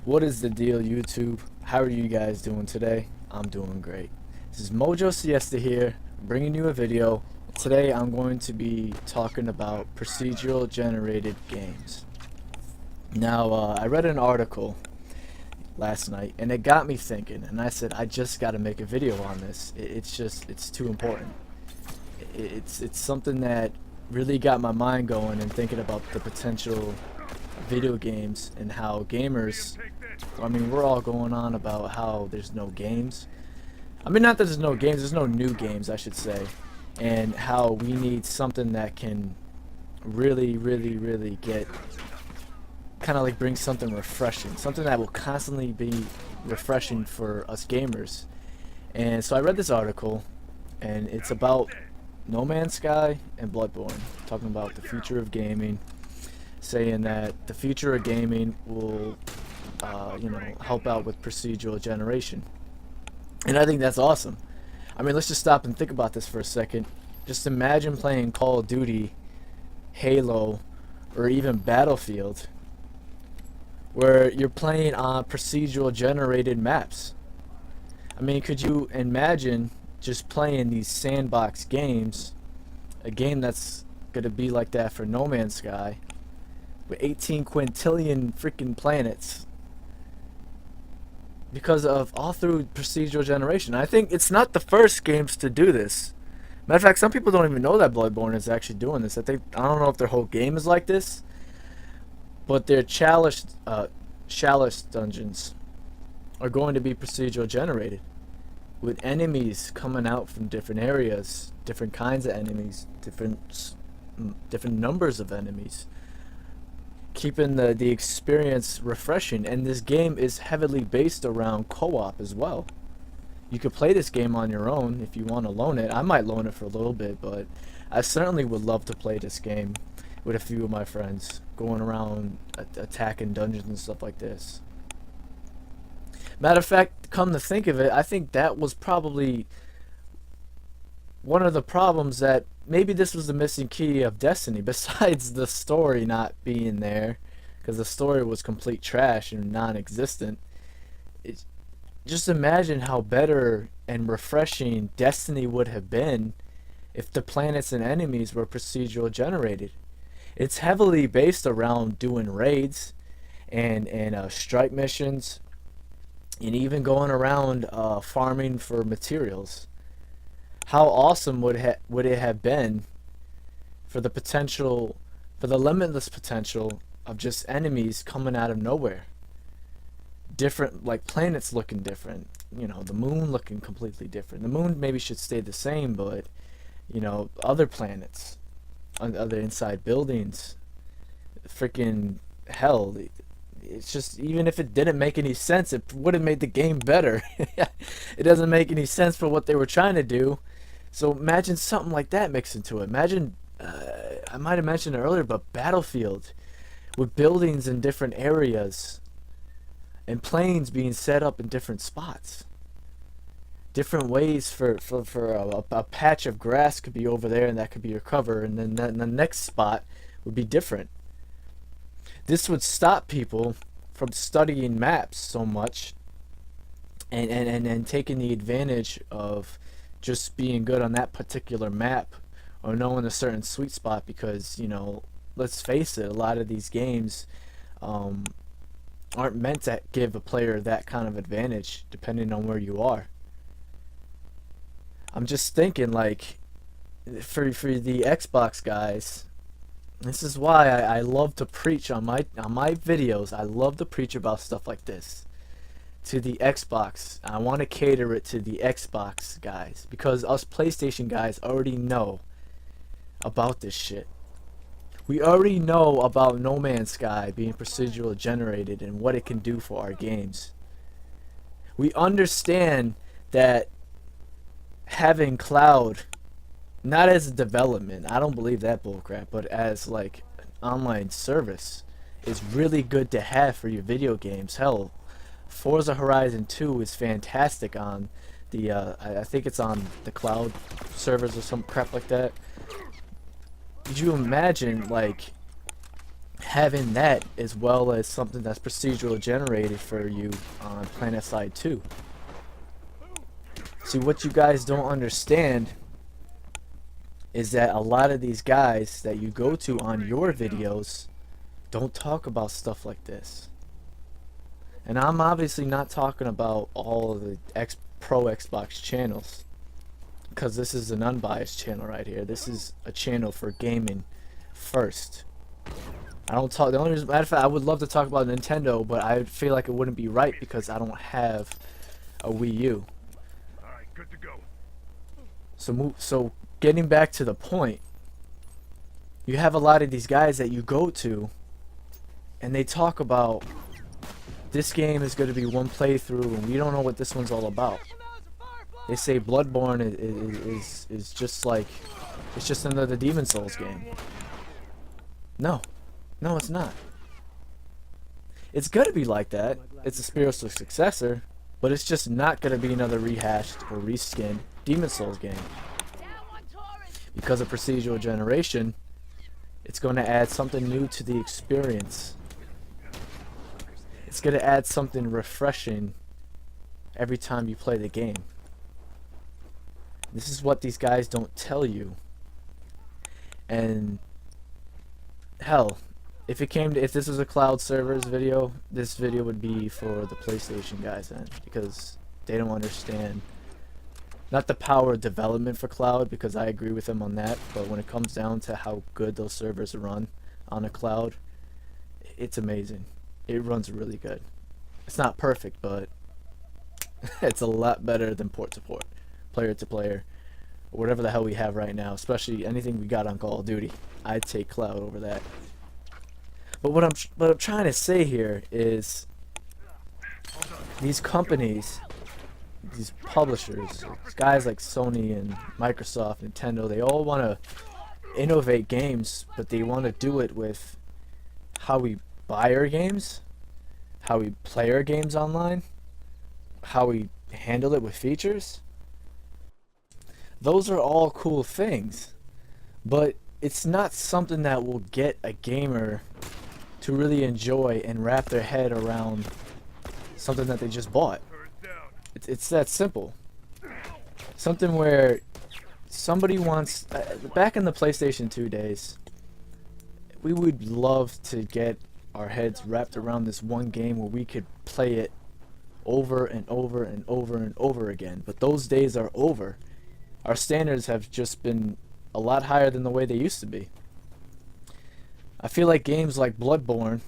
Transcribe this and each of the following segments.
What is the deal, YouTube? How are you guys doing today? I'm doing great. This is Mojo Siesta here, bringing you a video. Today I'm going to be talking about procedural generated games. Now, I read an article last night and it got me thinking, and I said I just got to make a video on this. It's too important. It's something that really got my mind going and thinking about the potential video games and how gamers, I mean, we're all going on about how there's no games. I mean, not that there's no games, there's no new games, I should say, and how we need something that can really get kind of like bring something refreshing, something that will constantly be refreshing for us gamers. And so I read this article, and it's about No Man's Sky and Bloodborne, talking about the future of gaming, saying that the future of gaming will help out with procedural generation. And I think that's awesome. I mean, let's just stop and think about this for a second. Just imagine playing Call of Duty, Halo, or even Battlefield, where you're playing on procedural generated maps. I mean, could you imagine just playing these sandbox games, a game that's going to be like that for No Man's Sky, with 18 quintillion freaking planets, because of all through procedural generation. I think it's not the first games to do this. Matter of fact, some people don't even know that Bloodborne is actually doing this. I don't know if their whole game is like this, but their chalice dungeons are going to be procedural generated, with enemies coming out from different areas, different kinds of enemies, different numbers of enemies, keeping the experience refreshing. And this game is heavily based around co-op as well. You could play this game on your own if you want to loan it. I might loan it for a little bit, but I certainly would love to play this game with a few of my friends, going around attacking dungeons and stuff like this. Matter of fact, come to think of it, I think that was probably one of the problems, that maybe this was the missing key of Destiny, besides the story not being there, because the story was complete trash and non-existent. Just imagine how better and refreshing Destiny would have been if the planets and enemies were procedural generated. It's heavily based around doing raids and strike missions, and even going around farming for materials. How awesome would it have been for the limitless potential of just enemies coming out of nowhere? Different, like planets looking different, the moon looking completely different. The moon maybe should stay the same, but other planets, other inside buildings, freaking hell. It's just, even if it didn't make any sense, it would have made the game better. It doesn't make any sense for what they were trying to do. So imagine something like that mixed into it. Imagine, I might have mentioned it earlier, but Battlefield, with buildings in different areas and planes being set up in different spots. Different ways for a patch of grass could be over there, and that could be your cover, and then the next spot would be different. This would stop people from studying maps so much and taking the advantage of just being good on that particular map, or knowing a certain sweet spot, because let's face it, a lot of these games aren't meant to give a player that kind of advantage depending on where you are. I'm just thinking, like, for the Xbox guys, this is why I love to preach on my videos. I love to preach about stuff like this to the Xbox. I want to cater it to the Xbox guys, because us PlayStation guys already know about this shit. We already know about No Man's Sky being procedural generated and what it can do for our games. We understand that having cloud, not as a development, I don't believe that bullcrap, but as like an online service, is really good to have for your video games. Hell, Forza Horizon 2 is fantastic on the I think it's on the cloud servers or some crap like that. Could you imagine, like, having that as well as something that's procedural generated for you on PlanetSide 2. See, what you guys don't understand is that a lot of these guys that you go to on your videos don't talk about stuff like this. And I'm obviously not talking about all of the pro Xbox channels, because this is an unbiased channel right here. This is a channel for gaming first. I don't talk. The only reason, matter of fact, I would love to talk about Nintendo, but I feel like it wouldn't be right because I don't have a Wii U. All right, good to go. So getting back to the point, you have a lot of these guys that you go to, and they talk about this game is going to be one playthrough, and we don't know what this one's all about. They say Bloodborne is just like, it's just another Demon Souls game. No, it's not. It's gonna be like that. It's a spiritual successor, but it's just not gonna be another rehashed or reskinned Demon Souls game. Because of procedural generation, it's going to add something new to the experience. It's going to add something refreshing every time you play the game. This is what these guys don't tell you. And hell, if this was a cloud servers video, this video would be for the PlayStation guys then, because they don't understand not the power of development for cloud, because I agree with them on that, but when it comes down to how good those servers run on a cloud, it's amazing. It runs really good. It's not perfect, but it's a lot better than port to port, player to player, or whatever the hell we have right now, especially anything we got on Call of Duty. I'd take cloud over that. But what I'm trying to say here is these companies, these publishers, guys like Sony and Microsoft, Nintendo, they all want to innovate games, but they want to do it with how we buy our games, how we play our games online, how we handle it with features. Those are all cool things, but it's not something that will get a gamer to really enjoy and wrap their head around something that they just bought. It's that simple. Something where somebody wants, back in the PlayStation 2 days, we would love to get our heads wrapped around this one game where we could play it over and over and over and over again. But those days are over. Our standards have just been a lot higher than the way they used to be. I feel like games like Bloodborne,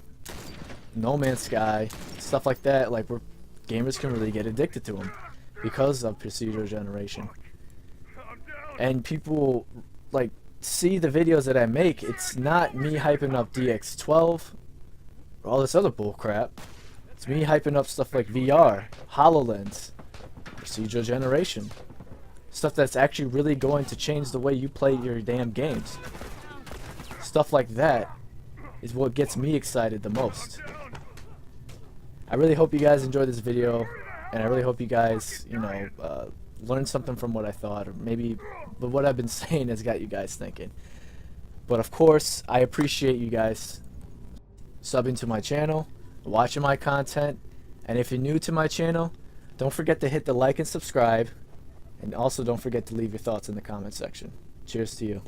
No Man's Sky, stuff like that, like gamers can really get addicted to them because of procedural generation. And people like see the videos that I make. It's not me hyping up DX12 or all this other bull crap. It's me hyping up stuff like VR, HoloLens, procedural generation, stuff that's actually really going to change the way you play your damn games. Stuff like that is what gets me excited the most. I really hope you guys enjoyed this video, and I really hope you guys, learned something from what I thought, or maybe what I've been saying has got you guys thinking. But of course, I appreciate you guys subbing to my channel, watching my content, and if you're new to my channel, don't forget to hit the like and subscribe, and also don't forget to leave your thoughts in the comment section. Cheers to you.